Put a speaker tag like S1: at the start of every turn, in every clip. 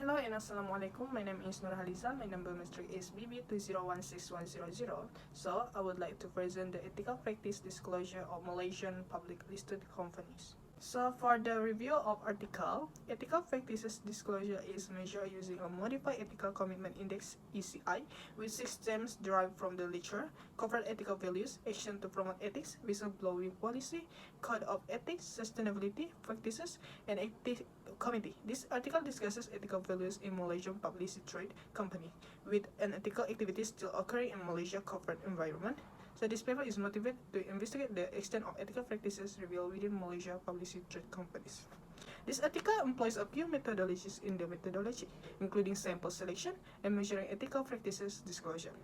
S1: Hello and Assalamualaikum. My name is NURHALIZAH. My number matric is BT21503. So, I would like to present the ethical practice disclosure of Malaysian public listed companies. So, for the review of article, ethical practices disclosure is measured using a modified ethical commitment index (ECI) with 6 themes derived from the literature: corporate ethical values, action to promote ethics, whistleblowing policy, code of ethics, sustainability practices, and ethics committee. This article discusses ethical values in Malaysian publicly traded company, with unethical activities still occurring in Malaysia corporate environment. So this paper is motivated to investigate the extent of ethical practices revealed within Malaysia publicly traded companies. This article employs a few methodologies in the methodology, including sample selection and measuring ethical practices disclosure.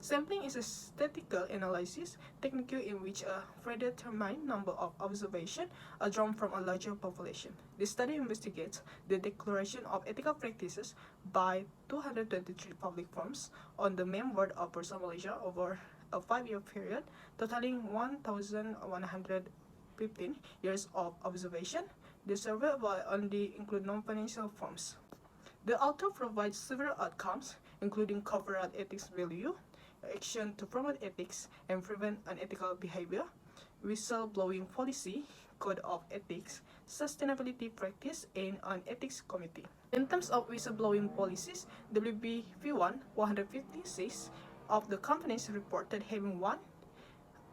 S1: Sampling is a statistical analysis technique in which a predetermined number of observations are drawn from a larger population. This study investigates the declaration of ethical practices by 223 public firms on the main board of Bursa Malaysia over a 5-year period, totaling 1,115 years of observation. The survey will only include non-financial firms. The author provides several outcomes, including corporate ethics value, action to promote ethics and prevent unethical behavior, whistleblowing policy, code of ethics, sustainability practice, and an ethics committee. In terms of whistleblowing policies, WBP1 156 of the companies reported having one,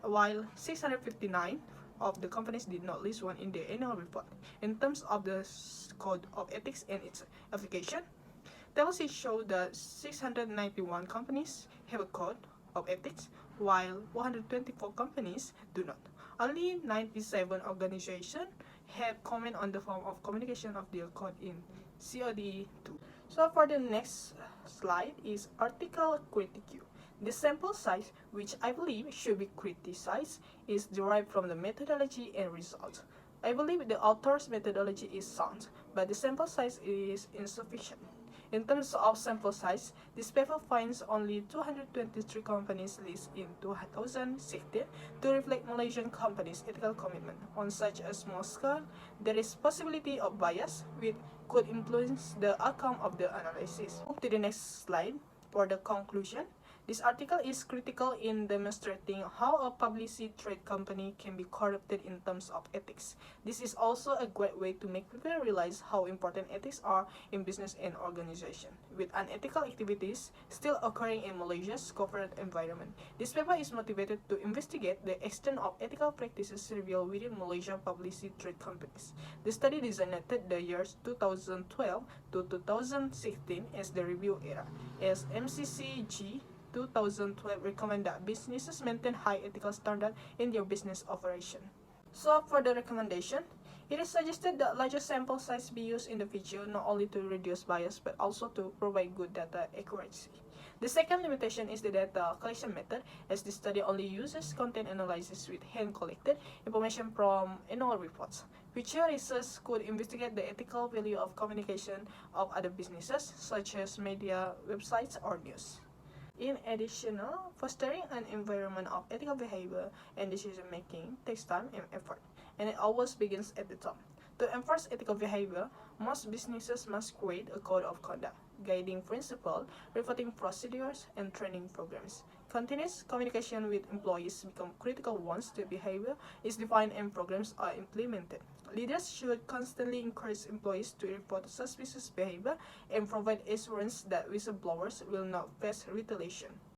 S1: while 659 of the companies did not list one in their annual report. In terms of the code of ethics and its application, Table 6 showed that 691 companies have a code of ethics, while 124 companies do not. Only 97 organizations have comment on the form of communication of their code in COD2. So for the next slide is article critique. The sample size, which I believe should be criticized, is derived from the methodology and results. I believe the author's methodology is sound, but the sample size is insufficient. In terms of sample size, this paper finds only 223 companies listed in 2016 to reflect Malaysian companies' ethical commitment. On such a small scale, there is possibility of bias, which could influence the outcome of the analysis. Move to the next slide for the conclusion. This article is critical in demonstrating how a publicly traded company can be corrupted in terms of ethics. This is also a great way to make people realize how important ethics are in business and organization, with unethical activities still occurring in Malaysia's corporate environment. This paper is motivated to investigate the extent of ethical practices revealed within Malaysian publicly traded companies. The study designated the years 2012 to 2016 as the review era, as MCCG 2012 recommend that businesses maintain high ethical standards in their business operation. So for the recommendation, it is suggested that larger sample size be used in the future not only to reduce bias but also to provide good data accuracy. The second limitation is the data collection method, as the study only uses content analysis with hand-collected information from annual reports. Future research could investigate the ethical value of communication of other businesses, such as media, websites, or news. In addition, fostering an environment of ethical behavior and decision-making takes time and effort, and it always begins at the top. To enforce ethical behavior, most businesses must create a code of conduct, guiding principles, reporting procedures, and training programs. Continuous communication with employees become critical once the behavior is defined and programs are implemented. Leaders should constantly encourage employees to report suspicious behavior and provide assurance that whistleblowers will not face retaliation.